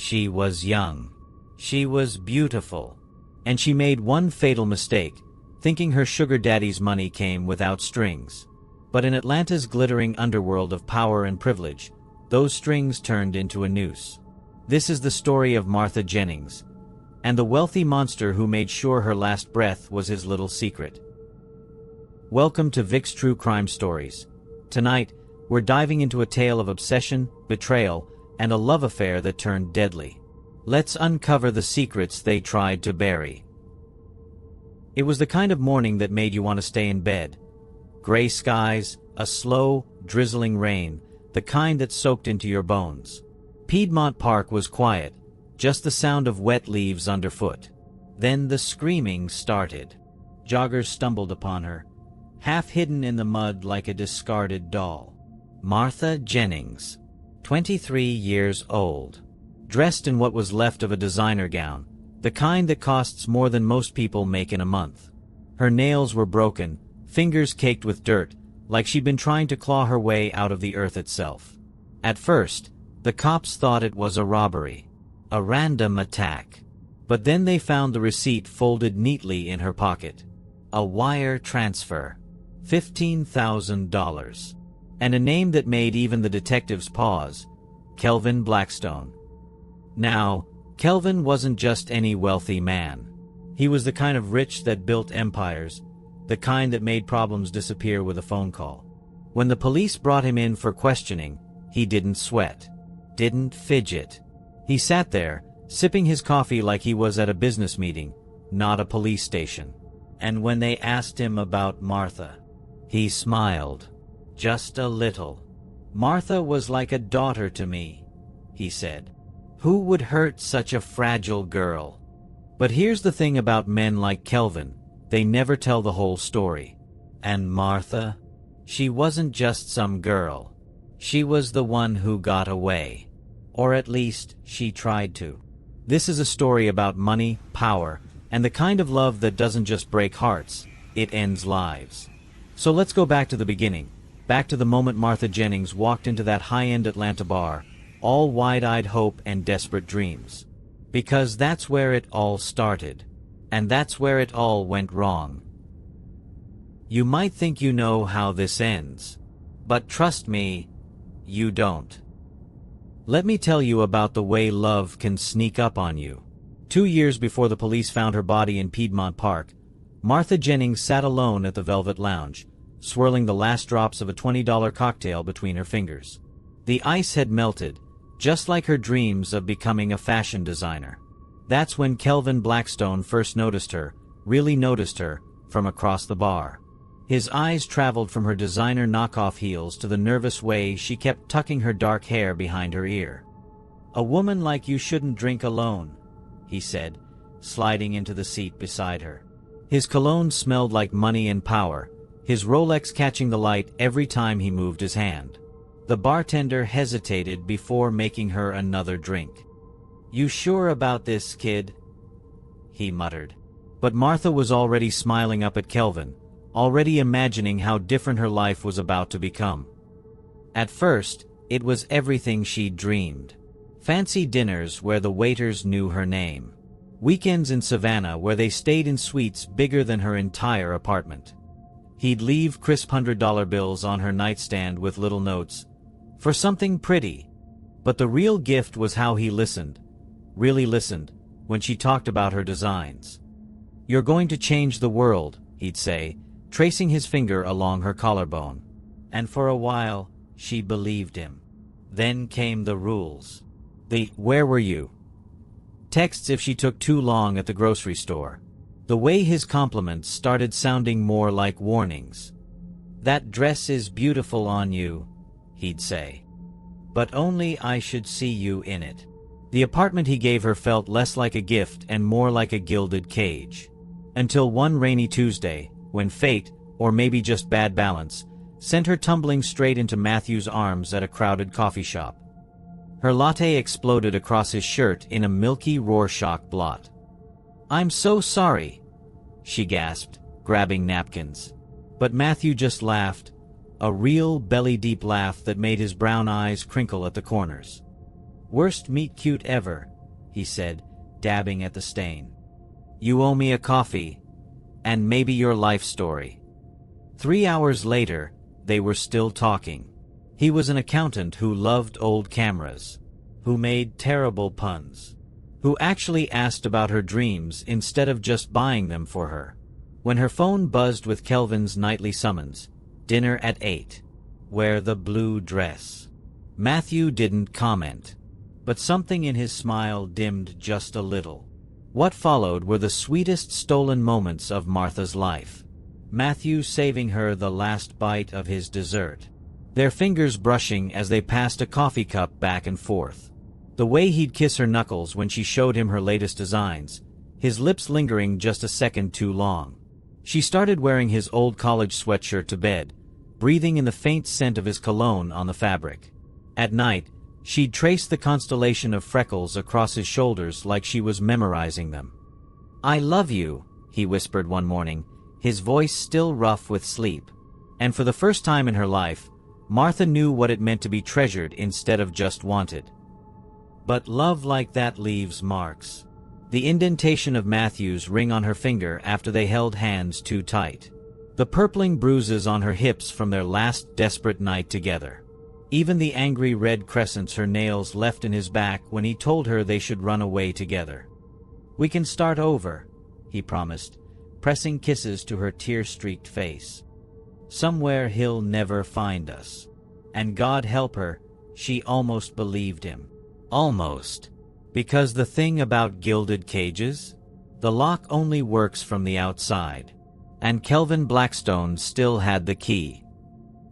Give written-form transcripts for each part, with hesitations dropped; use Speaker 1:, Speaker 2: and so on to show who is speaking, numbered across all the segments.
Speaker 1: She was young. She was beautiful. And she made one fatal mistake, thinking her sugar daddy's money came without strings. But in Atlanta's glittering underworld of power and privilege, those strings turned into a noose. This is the story of Martha Jennings, and the wealthy monster who made sure her last breath was his little secret. Welcome to Vic's True Crime Stories. Tonight, we're diving into a tale of obsession, betrayal, and a love affair that turned deadly. Let's uncover the secrets they tried to bury. It was the kind of morning that made you want to stay in bed. Gray skies, a slow, drizzling rain, the kind that soaked into your bones. Piedmont Park was quiet, just the sound of wet leaves underfoot. Then the screaming started. Joggers stumbled upon her, half hidden in the mud like a discarded doll. Martha Jennings, 23 years old, dressed in what was left of a designer gown, the kind that costs more than most people make in a month. Her nails were broken, fingers caked with dirt, like she'd been trying to claw her way out of the earth itself. At first, the cops thought it was a robbery, a random attack. But then they found the receipt folded neatly in her pocket. A wire transfer. $15,000. And a name that made even the detectives pause. Kelvin Blackstone. Now, Kelvin wasn't just any wealthy man. He was the kind of rich that built empires, the kind that made problems disappear with a phone call. When the police brought him in for questioning, he didn't sweat, didn't fidget. He sat there, sipping his coffee like he was at a business meeting, not a police station. And when they asked him about Martha, he smiled. Just a little. Martha was like a daughter to me, he said. Who would hurt such a fragile girl? But here's the thing about men like Kelvin, they never tell the whole story. And Martha? She wasn't just some girl. She was the one who got away. Or at least, she tried to. This is a story about money, power, and the kind of love that doesn't just break hearts, it ends lives. So let's go back to the beginning, back to the moment Martha Jennings walked into that high-end Atlanta bar, all wide-eyed hope and desperate dreams. Because that's where it all started. And that's where it all went wrong. You might think you know how this ends. But trust me, you don't. Let me tell you about the way love can sneak up on you. 2 years before the police found her body in Piedmont Park, Martha Jennings sat alone at the Velvet Lounge, swirling the last drops of a $20 cocktail between her fingers. The ice had melted, just like her dreams of becoming a fashion designer. That's when Kelvin Blackstone first noticed her, really noticed her, from across the bar. His eyes traveled from her designer knockoff heels to the nervous way she kept tucking her dark hair behind her ear. A woman like you shouldn't drink alone, he said, sliding into the seat beside her. His cologne smelled like money and power, his Rolex catching the light every time he moved his hand. The bartender hesitated before making her another drink. You sure about this, kid? He muttered. But Martha was already smiling up at Kelvin, already imagining how different her life was about to become. At first, it was everything she'd dreamed. Fancy dinners where the waiters knew her name. Weekends in Savannah where they stayed in suites bigger than her entire apartment. He'd leave crisp $100 bills on her nightstand with little notes, for something pretty. But the real gift was how he listened, really listened, when she talked about her designs. You're going to change the world, he'd say, tracing his finger along her collarbone. And for a while, she believed him. Then came the rules. The "where were you?" texts if she took too long at the grocery store. The way his compliments started sounding more like warnings. That dress is beautiful on you, he'd say. But only I should see you in it. The apartment he gave her felt less like a gift and more like a gilded cage. Until one rainy Tuesday, when fate, or maybe just bad balance, sent her tumbling straight into Matthew's arms at a crowded coffee shop. Her latte exploded across his shirt in a milky Rorschach blot. I'm so sorry, she gasped, grabbing napkins. But Matthew just laughed, a real belly-deep laugh that made his brown eyes crinkle at the corners. Worst meet cute ever, he said, dabbing at the stain. "You owe me a coffee, and maybe your life story." 3 hours later, they were still talking. He was an accountant who loved old cameras, who made terrible puns, who actually asked about her dreams instead of just buying them for her. When her phone buzzed with Kelvin's nightly summons, "Dinner at 8. Wear the blue dress." Matthew didn't comment, but something in his smile dimmed just a little. What followed were the sweetest stolen moments of Martha's life. Matthew saving her the last bite of his dessert, their fingers brushing as they passed a coffee cup back and forth. The way he'd kiss her knuckles when she showed him her latest designs, his lips lingering just a second too long. She started wearing his old college sweatshirt to bed, breathing in the faint scent of his cologne on the fabric. At night, she'd trace the constellation of freckles across his shoulders like she was memorizing them. "I love you," he whispered one morning, his voice still rough with sleep. And for the first time in her life, Martha knew what it meant to be treasured instead of just wanted. But love like that leaves marks. The indentation of Matthew's ring on her finger after they held hands too tight. The purpling bruises on her hips from their last desperate night together. Even the angry red crescents her nails left in his back when he told her they should run away together. "We can start over," he promised, pressing kisses to her tear-streaked face. "Somewhere he'll never find us." And God help her, she almost believed him. Almost. Because the thing about gilded cages? The lock only works from the outside. And Kelvin Blackstone still had the key.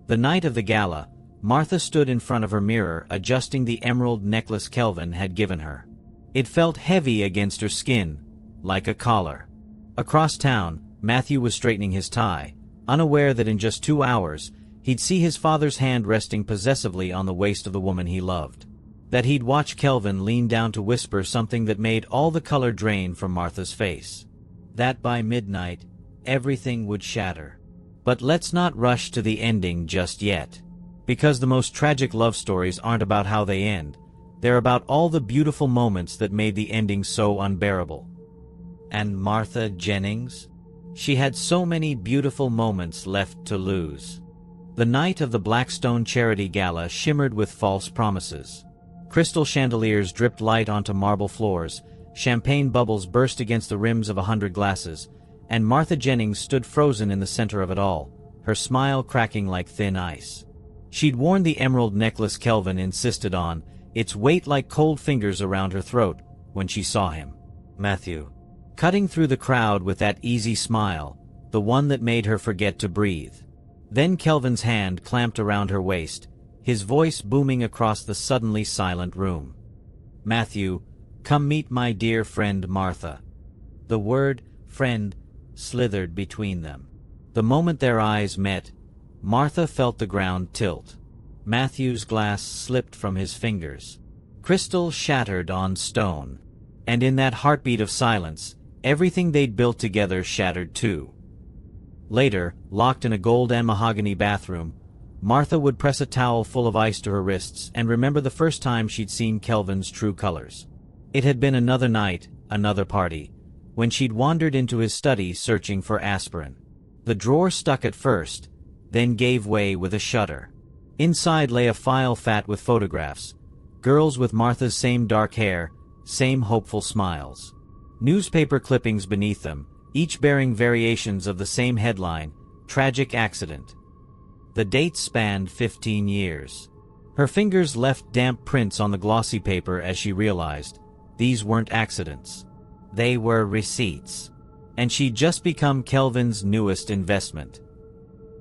Speaker 1: The night of the gala, Martha stood in front of her mirror adjusting the emerald necklace Kelvin had given her. It felt heavy against her skin, like a collar. Across town, Matthew was straightening his tie, unaware that in just 2 hours, he'd see his father's hand resting possessively on the waist of the woman he loved. That he'd watch Kelvin lean down to whisper something that made all the color drain from Martha's face. That by midnight, everything would shatter. But let's not rush to the ending just yet. Because the most tragic love stories aren't about how they end. They're about all the beautiful moments that made the ending so unbearable. And Martha Jennings? She had so many beautiful moments left to lose. The night of the Blackstone Charity Gala shimmered with false promises. Crystal chandeliers dripped light onto marble floors, champagne bubbles burst against the rims of 100 glasses, and Martha Jennings stood frozen in the center of it all, her smile cracking like thin ice. She'd worn the emerald necklace Kelvin insisted on, its weight like cold fingers around her throat, when she saw him. Matthew. Cutting through the crowd with that easy smile, the one that made her forget to breathe. Then Kelvin's hand clamped around her waist, his voice booming across the suddenly silent room. "Matthew, come meet my dear friend Martha." The word, friend, slithered between them. The moment their eyes met, Martha felt the ground tilt. Matthew's glass slipped from his fingers. Crystal shattered on stone. And in that heartbeat of silence, everything they'd built together shattered too. Later, locked in a gold and mahogany bathroom, Martha would press a towel full of ice to her wrists and remember the first time she'd seen Kelvin's true colors. It had been another night, another party, when she'd wandered into his study searching for aspirin. The drawer stuck at first, then gave way with a shudder. Inside lay a file fat with photographs, girls with Martha's same dark hair, same hopeful smiles. Newspaper clippings beneath them, each bearing variations of the same headline, "Tragic Accident." The dates spanned 15 years. Her fingers left damp prints on the glossy paper as she realized, these weren't accidents. They were receipts. And she'd just become Kelvin's newest investment.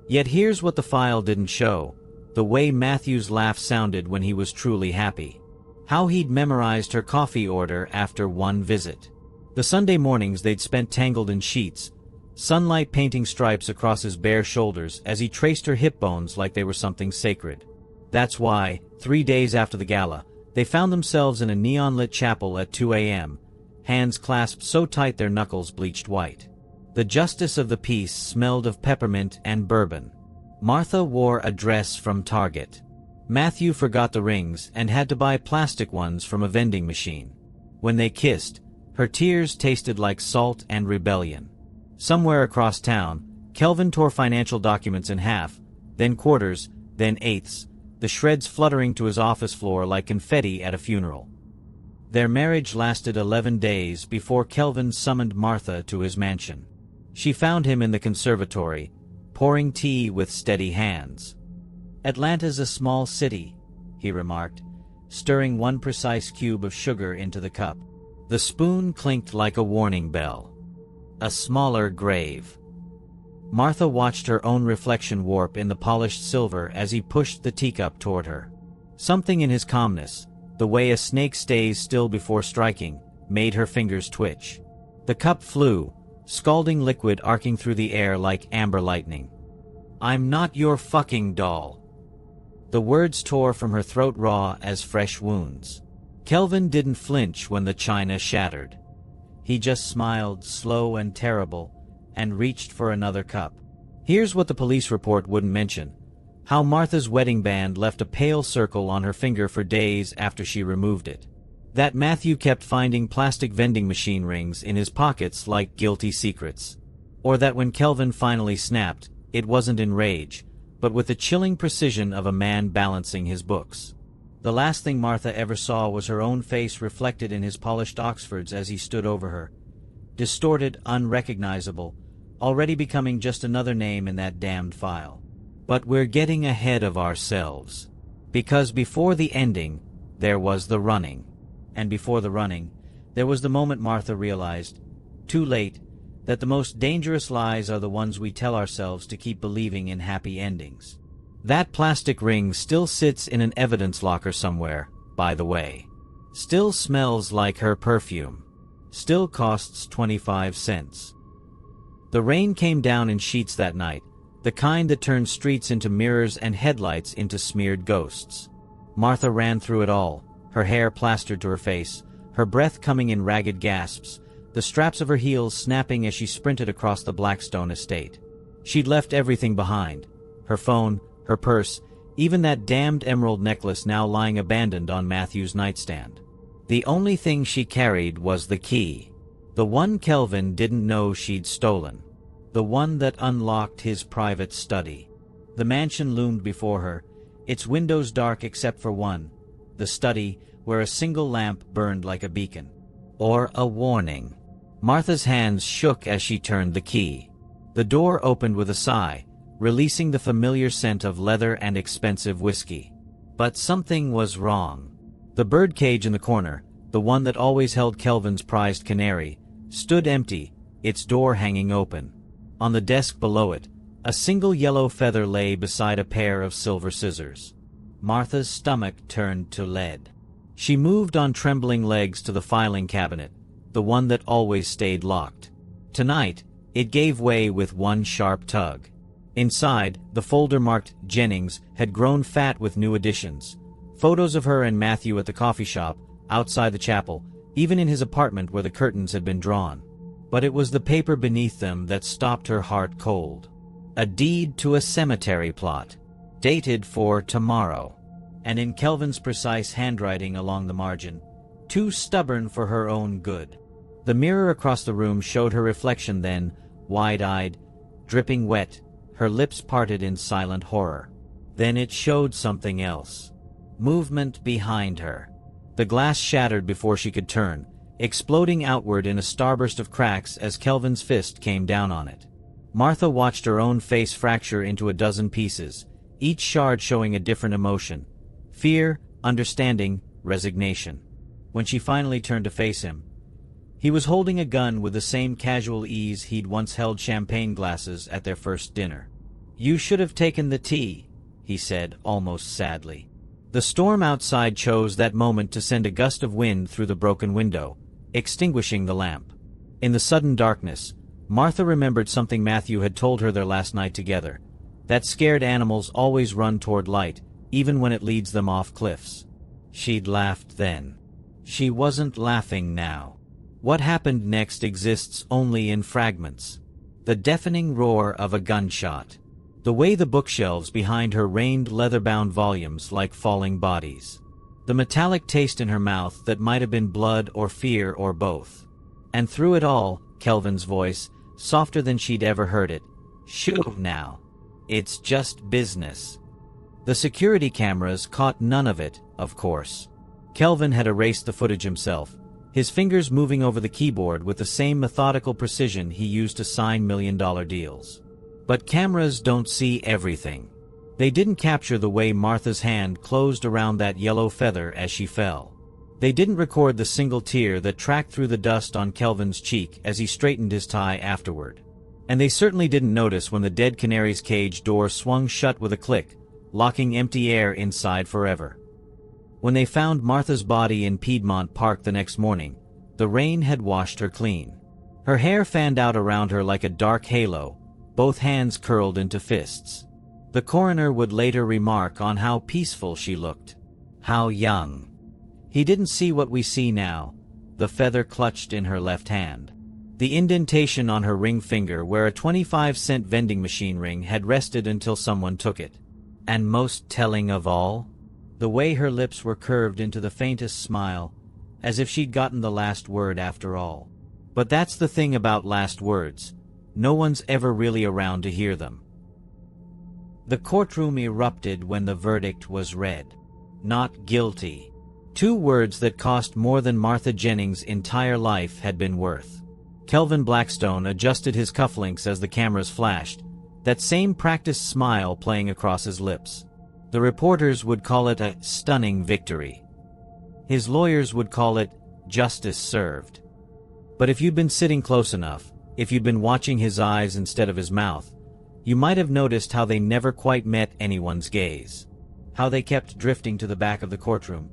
Speaker 1: Yet here's what the file didn't show, the way Matthew's laugh sounded when he was truly happy. How he'd memorized her coffee order after one visit. The Sunday mornings they'd spent tangled in sheets, sunlight painting stripes across his bare shoulders as he traced her hip bones like they were something sacred. That's why, 3 days after the gala, they found themselves in a neon-lit chapel at 2 a.m., hands clasped so tight their knuckles bleached white. The justice of the peace smelled of peppermint and bourbon. Martha wore a dress from Target. Matthew forgot the rings and had to buy plastic ones from a vending machine. When they kissed, her tears tasted like salt and rebellion. Somewhere across town, Kelvin tore financial documents in half, then quarters, then eighths, the shreds fluttering to his office floor like confetti at a funeral. Their marriage lasted 11 days before Kelvin summoned Martha to his mansion. She found him in the conservatory, pouring tea with steady hands. "Atlanta's a small city," he remarked, stirring one precise cube of sugar into the cup. The spoon clinked like a warning bell. "A smaller grave." Martha watched her own reflection warp in the polished silver as he pushed the teacup toward her. Something in his calmness, the way a snake stays still before striking, made her fingers twitch. The cup flew, scalding liquid arcing through the air like amber lightning. "I'm not your fucking doll." The words tore from her throat raw as fresh wounds. Kelvin didn't flinch when the china shattered. He just smiled, slow and terrible, and reached for another cup. Here's what the police report wouldn't mention: how Martha's wedding band left a pale circle on her finger for days after she removed it. That Matthew kept finding plastic vending machine rings in his pockets like guilty secrets. Or that when Kelvin finally snapped, it wasn't in rage, but with the chilling precision of a man balancing his books. The last thing Martha ever saw was her own face reflected in his polished Oxfords as he stood over her. Distorted, unrecognizable, already becoming just another name in that damned file. But we're getting ahead of ourselves. Because before the ending, there was the running. And before the running, there was the moment Martha realized, too late, that the most dangerous lies are the ones we tell ourselves to keep believing in happy endings. That plastic ring still sits in an evidence locker somewhere, by the way. Still smells like her perfume. Still costs 25 cents. The rain came down in sheets that night, the kind that turned streets into mirrors and headlights into smeared ghosts. Martha ran through it all, her hair plastered to her face, her breath coming in ragged gasps, the straps of her heels snapping as she sprinted across the Blackstone estate. She'd left everything behind: her phone, her purse, even that damned emerald necklace now lying abandoned on Matthew's nightstand. The only thing she carried was the key. The one Kelvin didn't know she'd stolen. The one that unlocked his private study. The mansion loomed before her, its windows dark except for one, the study, where a single lamp burned like a beacon. Or a warning. Martha's hands shook as she turned the key. The door opened with a sigh, releasing the familiar scent of leather and expensive whiskey. But something was wrong. The birdcage in the corner, the one that always held Kelvin's prized canary, stood empty, its door hanging open. On the desk below it, a single yellow feather lay beside a pair of silver scissors. Martha's stomach turned to lead. She moved on trembling legs to the filing cabinet, the one that always stayed locked. Tonight, it gave way with one sharp tug. Inside, the folder marked Jennings had grown fat with new additions. Photos of her and Matthew at the coffee shop, outside the chapel, even in his apartment where the curtains had been drawn. But it was the paper beneath them that stopped her heart cold. A deed to a cemetery plot, dated for tomorrow. And in Kelvin's precise handwriting along the margin, too stubborn for her own good. The mirror across the room showed her reflection then, wide-eyed, dripping wet, her lips parted in silent horror. Then it showed something else. Movement behind her. The glass shattered before she could turn, exploding outward in a starburst of cracks as Kelvin's fist came down on it. Martha watched her own face fracture into a dozen pieces, each shard showing a different emotion: fear, understanding, resignation. When she finally turned to face him, he was holding a gun with the same casual ease he'd once held champagne glasses at their first dinner. "You should have taken the tea," he said, almost sadly. The storm outside chose that moment to send a gust of wind through the broken window, extinguishing the lamp. In the sudden darkness, Martha remembered something Matthew had told her their last night together, that scared animals always run toward light, even when it leads them off cliffs. She'd laughed then. She wasn't laughing now. What happened next exists only in fragments. The deafening roar of a gunshot. The way the bookshelves behind her rained leather-bound volumes like falling bodies. The metallic taste in her mouth that might have been blood or fear or both. And through it all, Kelvin's voice, softer than she'd ever heard it. "Shoo now. It's just business." The security cameras caught none of it, of course. Kelvin had erased the footage himself, his fingers moving over the keyboard with the same methodical precision he used to sign million-dollar deals. But cameras don't see everything. They didn't capture the way Martha's hand closed around that yellow feather as she fell. They didn't record the single tear that tracked through the dust on Kelvin's cheek as he straightened his tie afterward. And they certainly didn't notice when the dead canary's cage door swung shut with a click, locking empty air inside forever. When they found Martha's body in Piedmont Park the next morning, the rain had washed her clean. Her hair fanned out around her like a dark halo, both hands curled into fists. The coroner would later remark on how peaceful she looked. How young. He didn't see what we see now, the feather clutched in her left hand. The indentation on her ring finger where a 25-cent vending machine ring had rested until someone took it. And most telling of all, the way her lips were curved into the faintest smile, as if she'd gotten the last word after all. But that's the thing about last words. No one's ever really around to hear them. The courtroom erupted when the verdict was read. Not guilty. 2 words that cost more than Martha Jennings' entire life had been worth. Kelvin Blackstone adjusted his cufflinks as the cameras flashed, that same practiced smile playing across his lips. The reporters would call it a stunning victory. His lawyers would call it justice served. But if you'd been sitting close enough, if you'd been watching his eyes instead of his mouth, you might have noticed how they never quite met anyone's gaze. How they kept drifting to the back of the courtroom,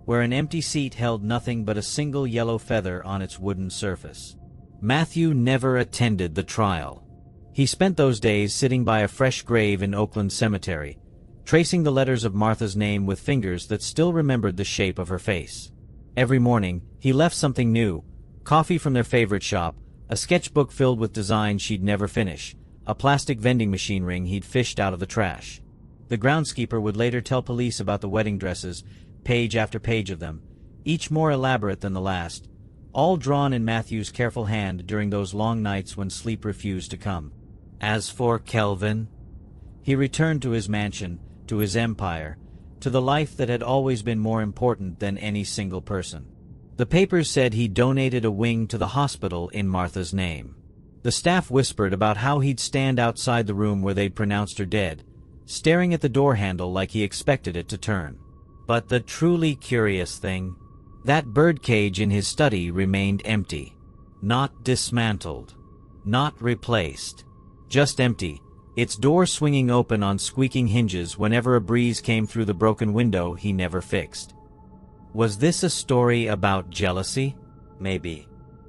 Speaker 1: where an empty seat held nothing but a single yellow feather on its wooden surface. Matthew never attended the trial. He spent those days sitting by a fresh grave in Oakland Cemetery, tracing the letters of Martha's name with fingers that still remembered the shape of her face. Every morning, he left something new: coffee from their favorite shop, a sketchbook filled with designs she'd never finish, a plastic vending machine ring he'd fished out of the trash. The groundskeeper would later tell police about the wedding dresses, page after page of them, each more elaborate than the last, all drawn in Matthew's careful hand during those long nights when sleep refused to come. As for Kelvin, he returned to his mansion, to his empire, to the life that had always been more important than any single person. The papers said he donated a wing to the hospital in Martha's name. The staff whispered about how he'd stand outside the room where they'd pronounced her dead, staring at the door handle like he expected it to turn. But the truly curious thing, that birdcage in his study remained empty. Not dismantled. Not replaced. Just empty, its door swinging open on squeaking hinges whenever a breeze came through the broken window he never fixed. Was this a story about jealousy? Maybe.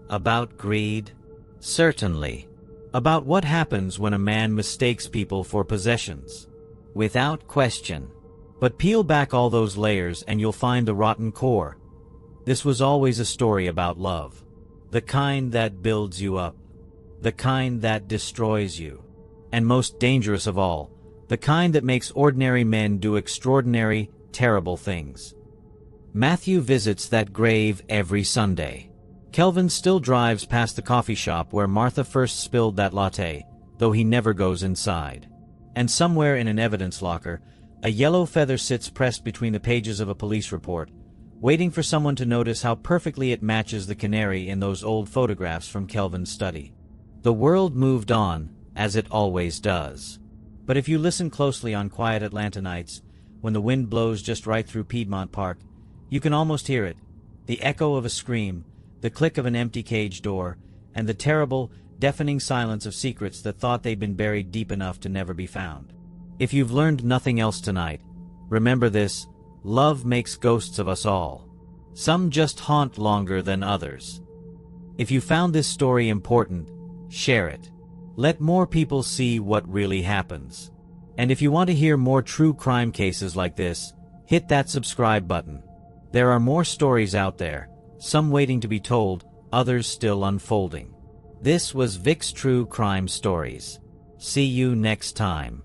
Speaker 1: About greed? Certainly. About what happens when a man mistakes people for possessions? Without question. But peel back all those layers and you'll find the rotten core. This was always a story about love. The kind that builds you up. The kind that destroys you. And most dangerous of all, the kind that makes ordinary men do extraordinary, terrible things. Matthew visits that grave every Sunday. Kelvin still drives past the coffee shop where Martha first spilled that latte, though he never goes inside. And somewhere in an evidence locker, a yellow feather sits pressed between the pages of a police report, waiting for someone to notice how perfectly it matches the canary in those old photographs from Kelvin's study. The world moved on, as it always does. But if you listen closely on quiet Atlanta nights, when the wind blows just right through Piedmont Park, you can almost hear it, the echo of a scream, the click of an empty cage door, and the terrible, deafening silence of secrets that thought they'd been buried deep enough to never be found. If you've learned nothing else tonight, remember this: love makes ghosts of us all. Some just haunt longer than others. If you found this story important, share it. Let more people see what really happens. And if you want to hear more true crime cases like this, hit that subscribe button. There are more stories out there, some waiting to be told, others still unfolding. This was Vic's True Crime Stories. See you next time.